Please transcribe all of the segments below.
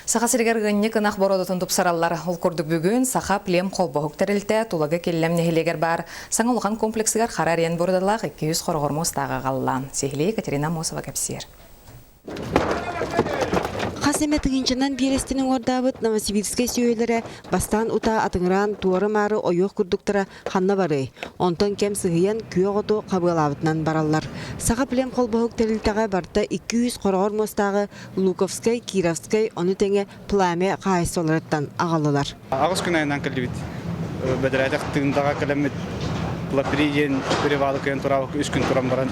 Саха сиргер гынне кынах бородотун тупсараллар ол көрдүк бүгүн саха плем колбохук терилте тулага келлем нехилегер бар саңылхан комплексигер харарен бородалах 200 хоргормос тага галлан. Сехли Екатерина Мосова кепсир. Хасеме тыгынчынан берестinin ордабыт Новосибирскай сөйлері бастан ута атыңран туары мары ойық күрдіктірі ханна бары. Онтон кем сығыян күйоғыту қабылабытынан баралар. Саға білем қолбығық тәрілтіға барда 200 қорғыр мостағы Луковскай, Кировскай, оны тәңе пламе қайсы оларыттан ағалылар. Ағыз күн айынан кілді бит. Бәдірәдіқ тыңдаға кілемет плапириден перевалы көйен тұрабық 3 күн тұрам баран.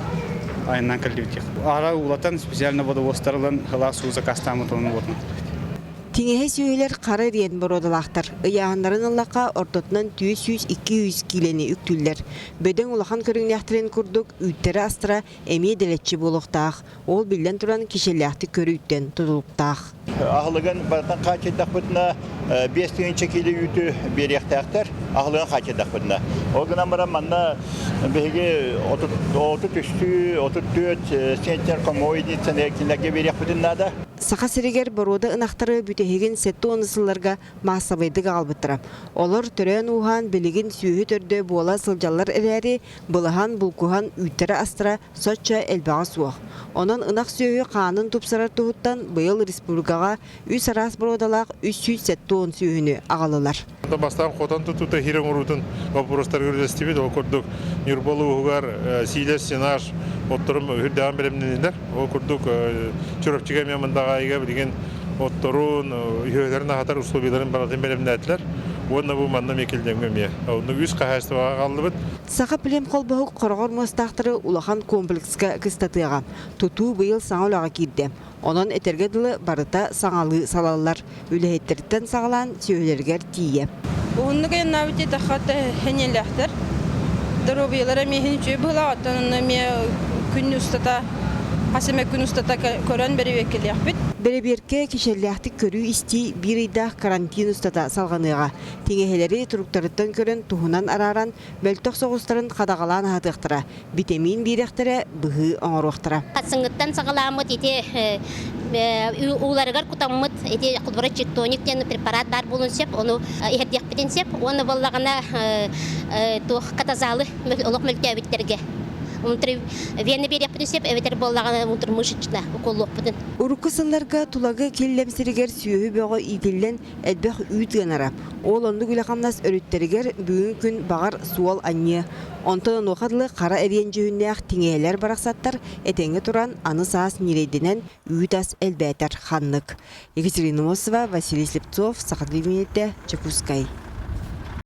Айынан кілдебітек. Ара улатан специально водовостарылан хыла суза кастамы тоны отын. Теңеhe сөйлер қары рен бородалақтар. Ыяғандарын Аллақа ортотынан 100-200 килені үктілдер. Бөдің улахан көріңнәқтірен күрдік үйттері астыра әме делетчі болуқтақ. Ол білден тұран кешеліяқты көрі үттен тұтылықтақ. Ағылыған бардан қачедақ бұдына 5-тіңінші келі үйті берияқтақтар. Ағылыған қачедақ бұдына. Оғынан бара манна бәйге 33-34 сенттер комоидницен әркелерге берияқ бұдынада. Сақа сірігер борода ынақтары бүтегін сәтті онысыларға массабайдық албыттыра. Олар түрен уған білігін сүйі түрді бола сылжалар әрәрі бұлыған бұлкуған үйттері астыра сотча әлбаға суақ. Онан ынақ сүйі қанын тұпсарар тұғыттан бұйыл республикаға үс арас бородалақ 300 сәтті он сүйіні ағалылар. Бастан қотан тұтуты хирен ұрудың вопростар көрдестебеді. Ол күрдік нерболы ұғығар сейлер сенаж оттырым үрдіған білімденендер. Ол күрдік чүріпчіге мемындағы айға білген отторун үйелерін ағатар условияларын баратын білімдәтілер. Онна бұл манна мекелден көмие. Оны үз қағастыға қалды бұд. Сақа білем қолбағық қорғар мостақтыры улахан комплексқа кыстатыға. Тұту бұйыл саңылаға кирді. Онын этергеділі барыта саңалы салалар. Үліхеттерден сағалан сөйлергер тие. Онығы нәуіте тақаты хенелектір. Дұрубиялары мехін жөй бұла аттанына ме күн ұстата, қасыме күн ұстата көрін бері векелі ақпет. Береберке кешелләхті көрі істі бір айдақ карантин ұстата салғаныға. Теңехелері тұруқтарыттан көрін тұхынан араран бөлтіқ соғыстарын қадағалан атықтыра. Витамин беректері бұғы оңыруқтыра. Қатсыңғыттан сағаламыд ете уларығар құтамыд ете құлбыры чектониктен препарат бар болын сеп, оны ердек бітен сеп, оны болағына қатазалы олық мүлкі әвіттерге. Вены берек бүтінсеп, әветер болағына ұнтыр мұшычына ұқолуқ бүтін. Уруккысыларға тулагы келлемсірігер сүйі бөғі итілден әлбәқ үйдген арап. Ол онды күліқамнас өріттерігер бүгін күн бағар суал анне. Онтан оқадылы қара әрен жүйіннәқ теңейлер барақсаттар әтеңі тұран аны саас нерейденен үйдас әлбәтер ханнық. Екатерина Мосова, Василий Слепцов, Сақадлы Минетте, Чекускай.